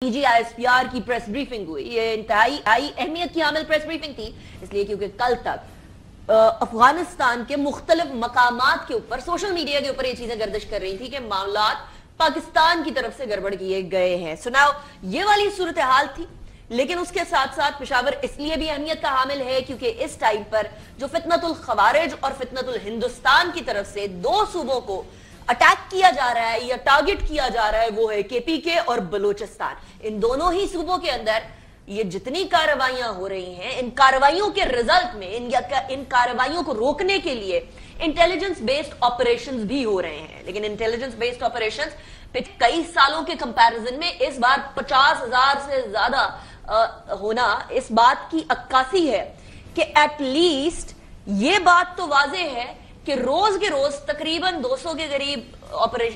DGISPR की press briefing हुई। ये इंतहाई अहमियत की हामिल प्रेस ब्रीफिंग थी, इसलिए क्योंकि कल तक अफगानिस्तान के मुख्तलिफ मकामात के ऊपर सोशल मीडिया के ऊपर ये चीजें गर्दिश कर रही थी कि मामलात पाकिस्तान की तरफ से गड़बड़ किए गए हैं। सुनाओ, ये वाली सूरत हाल थी, लेकिन उसके साथ साथ पेशावर इसलिए भी अहमियत का हामिल है क्योंकि इस टाइम पर जो फितनतुल खवारिज और फितनतुल हिंदुस्तान की तरफ से दो सूबों को अटैक किया जा रहा है या टारगेट किया जा रहा है, वो है केपीके और बलूचिस्तान। इन दोनों ही सूबों के अंदर ये जितनी कार्रवाइयां हो रही हैं, इन कार्रवाइयों के रिजल्ट में इन कार्रवाइयों को रोकने के लिए इंटेलिजेंस बेस्ड ऑपरेशंस भी हो रहे हैं। लेकिन इंटेलिजेंस बेस्ड ऑपरेशंस कई सालों के कंपैरिजन में इस बार 50,000 से ज्यादा होना इस बात की अक्कासी है कि एटलीस्ट ये बात तो वाज़ेह है कि रोज के रोज तकरीबन 200 के करीब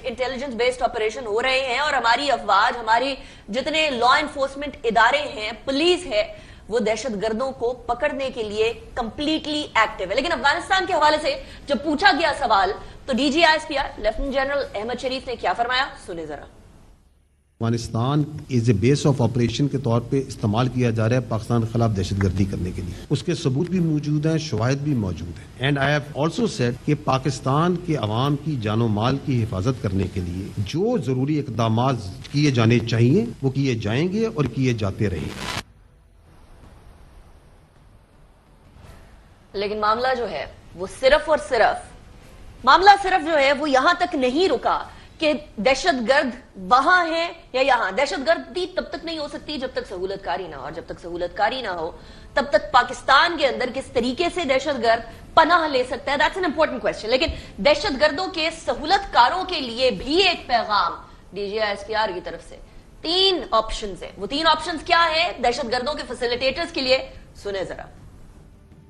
इंटेलिजेंस बेस्ड ऑपरेशन हो रहे हैं और हमारी अफवाज, हमारी जितने लॉ एनफोर्समेंट इदारे हैं, पुलिस है, वो दहशत गर्दों को पकड़ने के लिए कंप्लीटली एक्टिव है। लेकिन अफगानिस्तान के हवाले से जब पूछा गया सवाल तो DGISPR लेफ्टिनेंट जनरल अहमद शरीफ ने क्या फरमाया, सुने जरा। Afghanistan is a base of operation के तौर पे इस्तेमाल किया जा रहा है पाकिस्तान के खिलाफ दहशतगर्दी करने के लिए। उसके सबूत भी मौजूद हैं, शवाहिद भी मौजूद हैं। And I have also said कि पाकिस्तान के अवाम की जानो माल की हिफाजत करने के लिए जो जरूरी इकदाम किए जाने चाहिए वो किए जाएंगे और किए जाते रहेंगे। लेकिन मामला जो है वो सिर्फ और सिर्फ जो है वो यहां तक नहीं रुका कि दहशतगर्द वहां है या यहां। दहशतगर्दी तब तक नहीं हो सकती जब तक सहूलतकारी ना हो, और जब तक सहूलतकारी ना हो तब तक पाकिस्तान के अंदर किस तरीके से दहशतगर्द पनाह ले सकता है, दैट्स एन इंपॉर्टेंट क्वेश्चन। लेकिन दहशतगर्दों के सहूलतकारों के लिए भी एक पैगाम DGISPR की तरफ से 3 ऑप्शंस है। वो 3 ऑप्शंस क्या है दहशतगर्दों के फैसिलिटेटर्स के लिए, सुने जरा।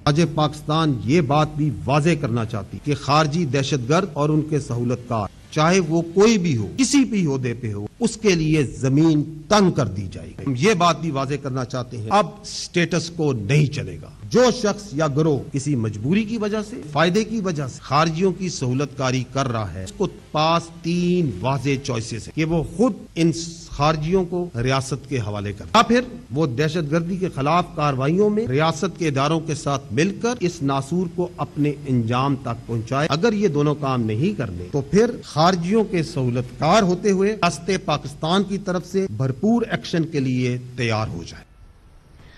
आज पाकिस्तान ये बात भी वाजे करना चाहती कि खारजी दहशतगर्द और उनके सहूलतकार, चाहे वो कोई भी हो, किसी भी ओहदे पे हो, उसके लिए जमीन तंग कर दी जाएगी। हम ये बात भी वाजे करना चाहते हैं, अब स्टेटस को नहीं चलेगा। जो शख्स या गिरोह किसी मजबूरी की वजह से, फायदे की वजह से खारजियों की सहूलतकारी कर रहा है, उसको पास 3 वाजे चॉइसेस है कि वो खुद इन खारजियों को रियासत के हवाले कर, या फिर वो दहशतगर्दी के खिलाफ कार्रवाइयों में रियासत के इदारों के साथ मिलकर इस नासूर को अपने अंजाम तक पहुंचाए। अगर ये दोनों काम नहीं करने तो फिर खारजियों के सहूलतकार होते हुए रास्ते पाकिस्तान की तरफ से भरपूर एक्शन के लिए तैयार हो जाए।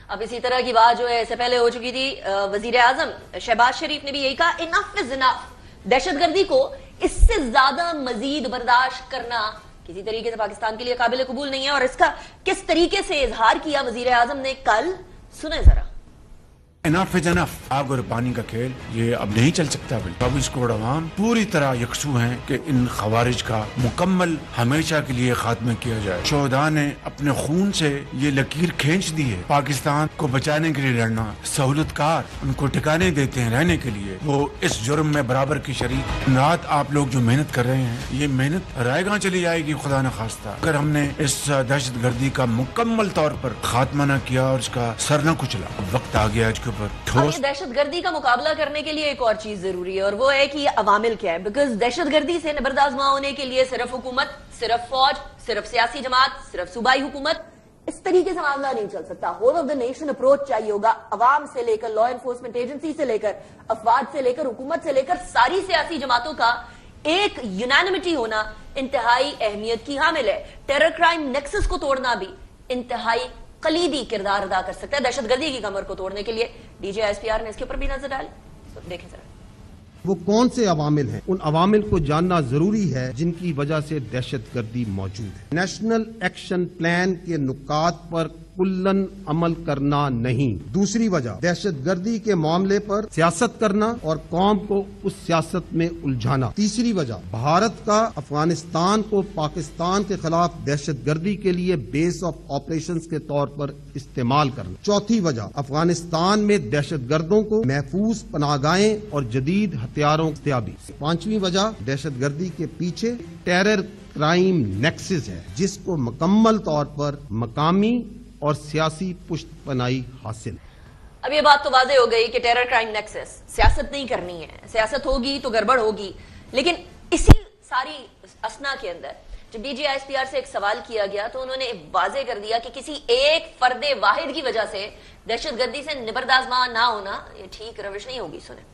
अब इसी तरह की बात जो है इससे पहले हो चुकी थी। वजीर आजम शहबाज शरीफ ने भी यही कहा, इनफ इज इनफ। दहशतगर्दी को इससे ज्यादा मजीद बर्दाश्त करना किसी तरीके से पाकिस्तान के लिए काबिल कबूल नहीं है। और इसका किस तरीके से इजहार किया वजीर आजम ने कल, सुने जरा। Enough is enough. आग और पानी का खेल ये अब नहीं चल सकता। 24 करोड़ अवाम पूरी तरह यकसू हैं कि इन खवारिज का मुकम्मल हमेशा के लिए खात्मा किया जाए। शोहदा ने अपने खून से ये लकीर खींच दी है। पाकिस्तान को बचाने के लिए लड़ना, सहूलतकार उनको ठिकाने देते हैं रहने के लिए, वो इस जुर्म में बराबर की शरीक। रात आप लोग जो मेहनत कर रहे हैं, ये मेहनत रायगां चली जाएगी खुदा न खास्ता अगर हमने इस दहशत गर्दी का मुकम्मल तौर पर खात्मा न किया और इसका सर न कुचला। वक्त आ गया आज दहशतगर्दी का मुकाबला करने के लिए एक और चीज जरूरी है, और वो है कि ये अवामिल क्या है। बिकॉज दहशतगर्दी से नबरदाज़मा होने के लिए सिर्फ हुकूमत, सिर्फ फौज, सिर्फ सियासी जमात, सिर्फ सूबाई हुकूमत, इस तरीके से मामला नहीं चल सकता। Whole of the nation approach चाहिए होगा, अवाम से लेकर लॉ एनफोर्समेंट एजेंसी से लेकर अफवाज से लेकर हुकूमत से लेकर सारी सियासी जमातों का एक यूनानिमिटी होना इंतहाई अहमियत की हामिल है। टेरर क्राइम नेक्सस को तोड़ना भी इंतहाई कलीदी किरदार अदा कर सकता है दहशतगर्दी की कमर को तोड़ने के लिए। DGISPR ने इसके ऊपर भी नजर डाली, तो देखें जरा। वो कौन से अवामिल हैं, उन अवामिल को जानना जरूरी है जिनकी वजह से दहशतगर्दी मौजूद है। नेशनल एक्शन प्लान के नुकात पर कुल्लन अमल करना नहीं। दूसरी वजह दहशतगर्दी के मामले पर सियासत करना और कौम को उस सियासत में उलझाना। तीसरी वजह भारत का अफगानिस्तान को पाकिस्तान के खिलाफ दहशतगर्दी के लिए बेस ऑफ ऑपरेशंस के तौर पर इस्तेमाल करना। चौथी वजह अफगानिस्तान में दहशतगर्दों को महफूज पनाहगाहें और जदीद हथियारों की दस्तयाबी। पांचवी वजह दहशतगर्दी के पीछे टेरर क्राइम नेक्सस है, जिसको मुकम्मल तौर पर मकामी और सियासी पुष्टपनाही हासिल। अब ये बात तो वाज़ेह हो गई कि टेरर क्राइम नेक्सस, सियासत नहीं करनी है, सियासत होगी तो गड़बड़ होगी। लेकिन इसी सारी असना के अंदर جب D G I S P R سے ایک سوال کیا گیا تو انہوں نے واضح کر دیا کہ کسی ایک فرد واحد کی وجہ سے دہشت گردی سے نبردآزما نہ ہونا یہ ٹھیک روش نہیں ہوگی. سنیں.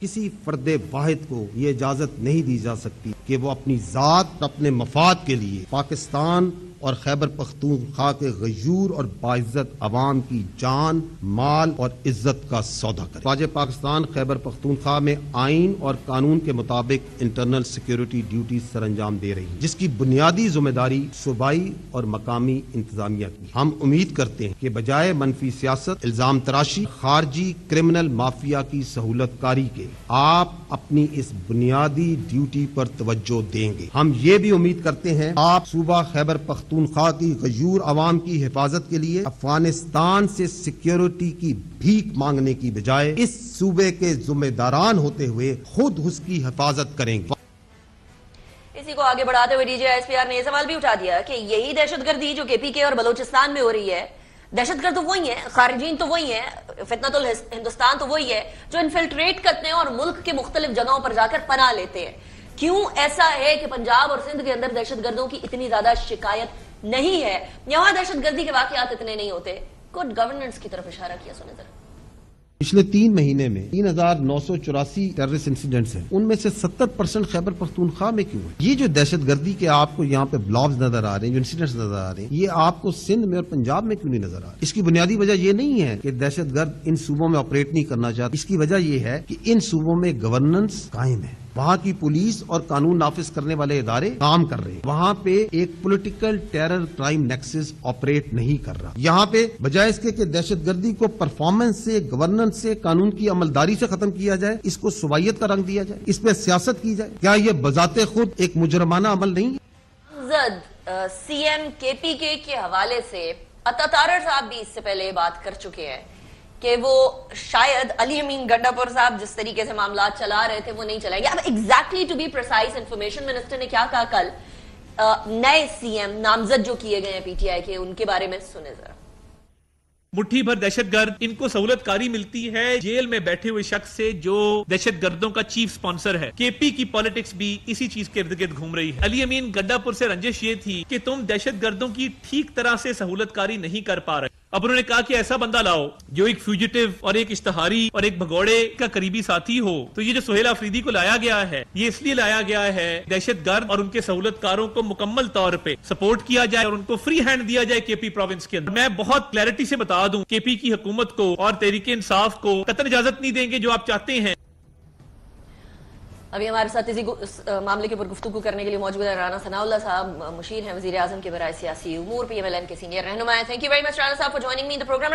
کسی فرد واحد کو یہ اجازت نہیں دی جا سکتی کہ وہ اپنی ذات اپنے مفاد کے لیے پاکستان اور خیبر پختونخوا کے غیور اور باعزت عوام کی جان، مال اور عزت کا سودا کرے. فوج پاکستان خیبر پختونخوا میں آئین اور قانون کے مطابق انٹرنل سیکیورٹی ڈیوٹی سر انجام دے رہی ہے، جس کی بنیادی ذمہ داری صوبائی اور مقامی انتظامیہ کی. ہم امید کرتے ہیں کہ بجائے منفی سیاست، الزام تراشی، خارجی کرمنل مافیا کی سہولت کاری کے آپ اپنی اس بنیادی ڈیوٹی پر توجہ دیں گے. ہم یہ بھی امید کرتے ہیں آپ صوبہ خیبر پختونخوا کی غیور عوام کی حفاظت کے لیے افغانستان سے سیکیورٹی کی بھیک مانگنے کی بجائے اس صوبے کے ذمہ داران ہوتے ہوئے خود اس کی حفاظت کریں گے. اسی کو آگے بڑھاتے ہوئے D G I S P R نے یہ سوال بھی اٹھا دیا کہ یہی دہشت گردی جو کے پی کے اور بلوچستان میں ہو رہی ہے، دہشت گرد تو وہی ہیں، خارجین تو وہی ہیں، فتنۃ الہندوستان تو وہی ہے جو انفلٹریٹ کرتے ہیں اور ملک کے مختلف جگہوں پر جا کر پناہ لیتے ہیں. کیوں ایسا ہے کہ پنجاب اور سندھ کے اندر دہشت گردوں کی اتنی زیادہ شکایت نہیں ہے؟ یہاں دہشت گردی کے واقعات اتنے نہیں ہوتے. گڈ گورننس کی طرف اشارہ کیا. سنیں ذرا. پچھلے 3 مہینے میں 3984 ٹیررسٹ انسیڈنٹس ہیں، ان میں سے 70% خیبر پختونخوا میں کیوں ہے؟ یہ جو دہشت گردی کے آپ کو یہاں پہ بلاکس نظر آ رہے ہیں، جو انسیڈنٹس نظر آ رہے ہیں، یہ آپ کو سندھ میں اور پنجاب میں کیوں نہیں نظر آ رہے؟ اس کی بنیادی وجہ یہ نہیں ہے کہ دہشت گرد ان صوبوں میں آپریٹ نہیں کرنا چاہتے. اس کی وجہ یہ ہے کہ ان صوبوں میں گورننس قائم ہے، وہاں کی پولیس اور قانون نافذ کرنے والے ادارے کام کر رہے ہیں، وہاں پہ ایک political terror crime nexus operate نہیں کر رہا. یہاں پہ بجائے اس کے کہ دہشت گردی کو پرفارمنس سے، گورننس سے، قانون کی عملداری سے ختم کیا جائے، اس کو صوبائیت کا رنگ دیا جائے، اس پہ سیاست کی جائے. کیا یہ بذات خود ایک مجرمانہ عمل نہیں ہے؟ سی ایم کے پی کے حوالے سے عطا تارڑ صاحب بھی اس سے پہلے بات کر چکے ہیں کہ وہ شاید علی امین گنڈا پور صاحب جس طریقے سے معاملات چلا رہے تھے وہ نہیں چلائیں گے. اب exactly to be precise information minister نے کیا کہا کل نئے سی ایم نامزد جو کیے گئے ہیں پی ٹی آئی کے، ان کے بارے میں سنیں ذرا. مٹھی بھر دہشت گرد ان کو سہولت کاری ملتی ہے جیل میں بیٹھے ہوئے شخص سے جو دہشت گردوں کا چیف سپانسر ہے. کے پی کی پالیٹکس بھی اسی چیز کے ارد گرد گھوم رہی ہے. علی امین گنڈا پور سے رنجش یہ تھی کہ تم دہشت گردوں کی ٹھیک طرح سے سہولت کاری نہیں کر پا رہے. اب انہوں نے کہا کہ ایسا بندہ لاؤ جو ایک فیوجیٹو اور ایک اشتہاری اور ایک بھگوڑے کا قریبی ساتھی ہو. تو یہ جو سہیل آفریدی کو لایا گیا ہے یہ اس لیے لایا گیا ہے دہشت گرد اور ان کے سہولت کاروں کو مکمل طور پہ سپورٹ کیا جائے اور ان کو فری ہینڈ دیا جائے کے پی پروونس کے اندر. میں بہت کلیئرٹی سے بتا دوں کے پی کی حکومت کو اور تحریک انصاف کو قطعاً اجازت نہیں دیں گے جو آپ چاہتے ہیں. ابھی ہمارے ساتھ اس معاملے کے اوپر گفتگو کرنے کے لیے موجود ہے رانا ثناء اللہ صاحب، مشیر ہیں وزیر اعظم کے برائے سیاسی امور PMLN کے سینئر رہنما ہیں. Thank you very much Rana صاحب for joining me in the programme.